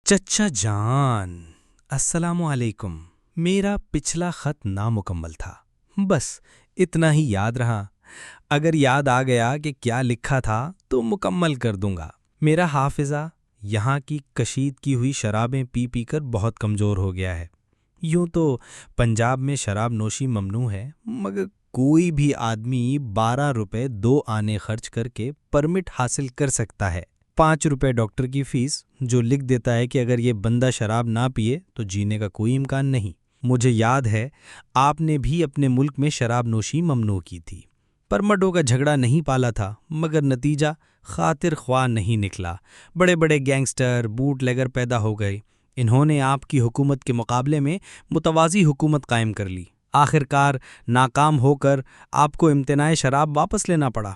چچا جان، السلام علیکم۔ میرا پچھلا خط نامکمل تھا، بس اتنا ہی یاد رہا۔ اگر یاد آ گیا کہ کیا لکھا تھا تو مکمل کر دوں گا۔ میرا حافظہ یہاں کی کشید کی ہوئی شرابیں پی پی کر بہت کمزور ہو گیا ہے۔ یوں تو پنجاب میں شراب نوشی ممنوع ہے، مگر کوئی بھی آدمی 12 روپے 2 آنے خرچ کر کے پرمٹ حاصل کر سکتا ہے۔ 5 روپے ڈاکٹر کی فیس، جو لکھ دیتا ہے کہ اگر یہ بندہ شراب نہ پیے تو جینے کا کوئی امکان نہیں۔ مجھے یاد ہے آپ نے بھی اپنے ملک میں شراب نوشی ممنوع کی تھی۔ پرمٹوں کا جھگڑا نہیں پالا تھا، مگر نتیجہ خاطر خواہ نہیں نکلا۔ بڑے بڑے گینگسٹر، بوٹ لیگر پیدا ہو گئے۔ انہوں نے آپ کی حکومت کے مقابلے میں متوازی حکومت قائم کر لی۔ آخرکار ناکام ہو کر آپ کو امتناع شراب واپس لینا پڑا۔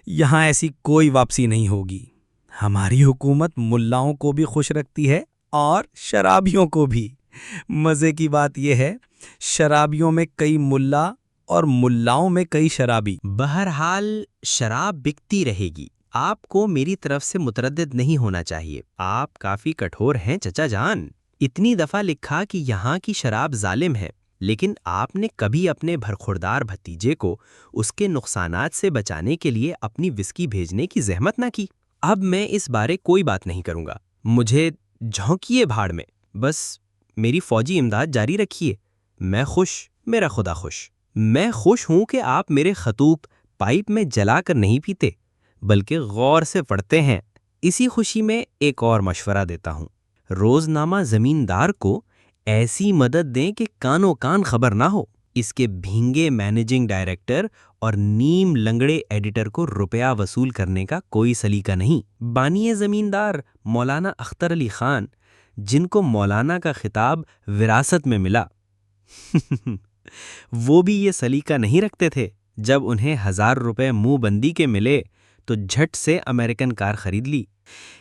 یہاں ایسی کوئی واپسی نہیں ہوگی۔ ہماری حکومت ملاؤں کو بھی خوش رکھتی ہے اور شرابیوں کو بھی۔ مزے کی بات یہ ہے، شرابیوں میں کئی ملا اور ملاؤں میں کئی شرابی۔ بہرحال شراب بکتی رہے گی، آپ کو میری طرف سے متردد نہیں ہونا چاہیے۔ آپ کافی کٹھور ہیں چچا جان۔ اتنی دفعہ لکھا کہ یہاں کی شراب ظالم ہے، لیکن آپ نے کبھی اپنے بھرخوردار بھتیجے کو اس کے نقصانات سے بچانے کے لیے اپنی وسکی بھیجنے کی زحمت نہ کی۔ اب میں اس بارے کوئی بات نہیں کروں گا، مجھے جھونکیے بھاڑ میں، بس میری فوجی امداد جاری رکھیے۔ میں خوش، میرا خدا خوش۔ میں خوش ہوں کہ آپ میرے خطوط پائپ میں جلا کر نہیں پیتے، بلکہ غور سے پڑھتے ہیں۔ اسی خوشی میں ایک اور مشورہ دیتا ہوں، روزنامہ زمیندار کو ایسی مدد دیں کہ کانوں کان خبر نہ ہو۔ اس کے بھینگے مینیجنگ ڈائریکٹر اور نیم لنگڑے ایڈیٹر کو روپیہ وصول کرنے کا کوئی سلیقہ نہیں۔ بانی زمیندار مولانا اختر علی خان، جن کو مولانا کا خطاب وراثت میں ملا، وہ بھی یہ سلیقہ نہیں رکھتے تھے۔ جب انہیں 1000 روپے منہ بندی کے ملے تو جھٹ سے امریکن کار خرید لی۔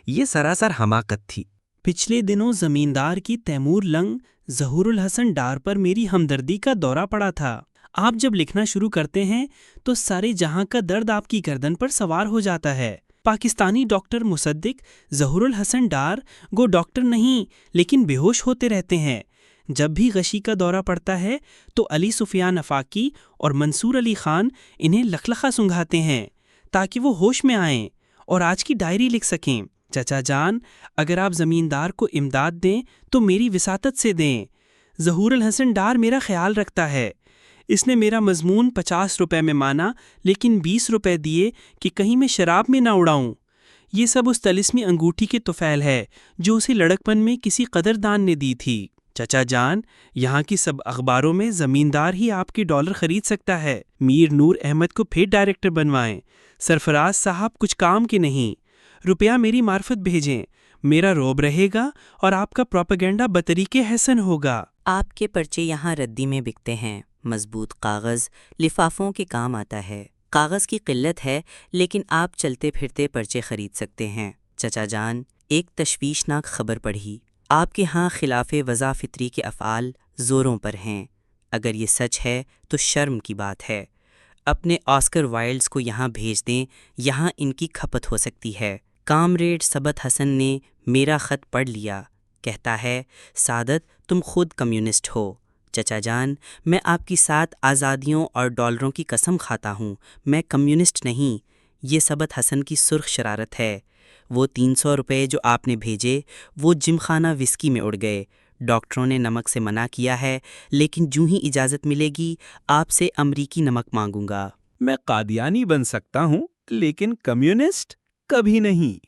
یہ سراسر حماقت تھی۔ پچھلے دنوں زمیندار کی تیمور لنگ ظہور الحسن ڈار پر میری ہمدردی کا دورہ پڑا تھا۔ آپ جب لکھنا شروع کرتے ہیں تو سارے جہاں کا درد آپ کی گردن پر سوار ہو جاتا ہے۔ پاکستانی ڈاکٹر مصدق ظہور الحسن ڈار گو ڈاکٹر نہیں لیکن بے ہوش ہوتے رہتے ہیں۔ جب بھی غشی کا دورہ پڑتا ہے تو علی سفیان افاقی اور منصور علی خان انہیں لخلخہ سنگھاتے ہیں تاکہ وہ ہوش میں آئیں اور آج کی ڈائری لکھ سکیں۔ چچا جان، اگر آپ زمیندار کو امداد دیں تو میری وساطت سے دیں۔ ظہور الحسن ڈار میرا خیال رکھتا ہے۔ اس نے میرا مضمون 50 روپے میں مانا، لیکن 20 روپے دیے کہ کہیں میں شراب میں نہ اڑاؤں۔ یہ سب اس طلسمی انگوٹھی کے طفیل ہے جو اسے لڑکپن میں کسی قدردان نے دی تھی۔ چچا جان، یہاں کی سب اخباروں میں زمیندار ہی آپ کے ڈالر خرید سکتا ہے۔ میر نور احمد کو پھر ڈائریکٹر بنوائیں۔ سرفراز صاحب کچھ کام کے نہیں۔ روپیہ میری معرفت بھیجیں، میرا روب رہے گا اور آپ کا پروپیگنڈا بطریق حسن ہوگا۔ آپ کے پرچے یہاں ردی میں بکتے ہیں۔ مضبوط کاغذ لفافوں کے کام آتا ہے۔ کاغذ کی قلت ہے لیکن آپ چلتے پھرتے پرچے خرید سکتے ہیں۔ چچا جان، ایک تشویشناک خبر پڑھی۔ آپ کے ہاں خلاف وضع فطری کے افعال زوروں پر ہیں۔ اگر یہ سچ ہے تو شرم کی بات ہے۔ اپنے آسکر وائلڈز کو یہاں بھیج دیں، یہاں ان کی کھپت ہو سکتی ہے۔ کامریڈ سبت حسن نے میرا خط پڑھ لیا، کہتا ہے سعادت تم خود کمیونسٹ ہو۔ چچا جان، میں آپ کی 7 آزادیوں اور ڈالروں کی قسم کھاتا ہوں، میں کمیونسٹ نہیں۔ یہ سبت حسن کی سرخ شرارت ہے۔ وہ 300 روپے جو آپ نے بھیجے وہ جم خانہ وسکی میں اڑ گئے۔ ڈاکٹروں نے نمک سے منع کیا ہے، لیکن جوں ہی اجازت ملے گی آپ سے امریکی نمک مانگوں گا۔ میں قادیانی بن سکتا ہوں لیکن کمیونسٹ کبھی نہیں۔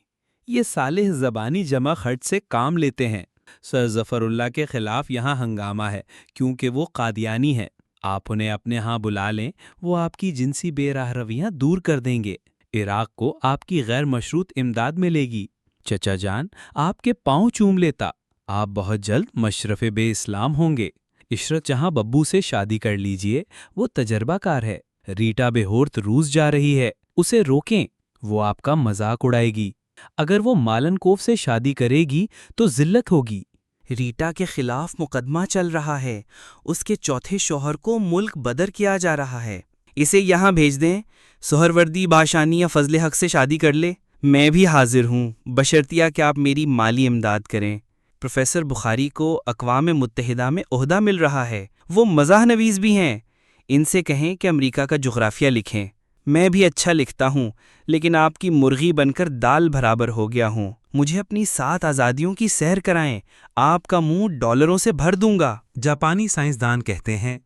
یہ صالح زبانی جمع خرچ سے کام لیتے ہیں۔ سر ظفر اللہ کے خلاف یہاں ہنگامہ ہے کیونکہ وہ قادیانی ہے۔ آپ انہیں اپنے ہاں بلا لیں، وہ آپ کی جنسی بے راہ رویاں دور کر دیں گے۔ عراق کو آپ کی غیر مشروط امداد ملے گی۔ چچا جان، آپ کے پاؤں چوم لیتا۔ آپ بہت جلد مشرف بے اسلام ہوں گے۔ عشرت جہاں ببو سے شادی کر لیجئے، وہ تجربہ کار ہے۔ ریٹا بہورت روس جا رہی ہے، اسے روکیں، وہ آپ کا مذاق اڑائے گی۔ اگر وہ مالنکوف سے شادی کرے گی تو ذلت ہوگی۔ ریٹا کے خلاف مقدمہ چل رہا ہے، اس کے چوتھے شوہر کو ملک بدر کیا جا رہا ہے۔ اسے یہاں بھیج دیں، سہروردی باشانی یا فضل حق سے شادی کر لے۔ میں بھی حاضر ہوں، بشرطیہ کہ آپ میری مالی امداد کریں۔ پروفیسر بخاری کو اقوام متحدہ میں عہدہ مل رہا ہے، وہ مزاح نویس بھی ہیں۔ ان سے کہیں کہ امریکہ کا جغرافیہ لکھیں۔ میں بھی اچھا لکھتا ہوں، لیکن آپ کی مرغی بن کر دال برابر ہو گیا ہوں۔ مجھے اپنی 7 آزادیوں کی سیر کرائیں، آپ کا منہ ڈالروں سے بھر دوں گا۔ جاپانی سائنسدان کہتے ہیں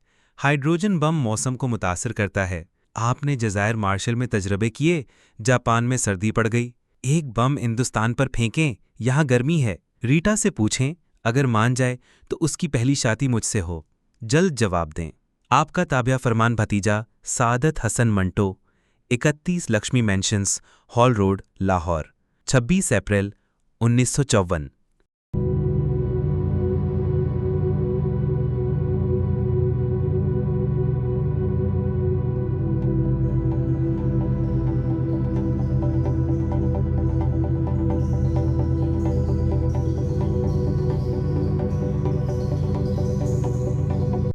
ہائیڈروجن بم موسم کو متاثر کرتا ہے۔ آپ نے جزائر مارشل میں تجربے کیے، جاپان میں سردی پڑ گئی۔ ایک بم ہندوستان پر پھینکیں، یہاں گرمی ہے۔ ریٹا سے پوچھیں، اگر مان جائے تو اس کی پہلی شادی مجھ سے ہو۔ جلد جواب دیں۔ آپ کا تابعہ فرمان بھتیجا Saadat Hasan Manto, 31 Lakshmi Mansions, Hall Road, Lahore, 26 April 1954۔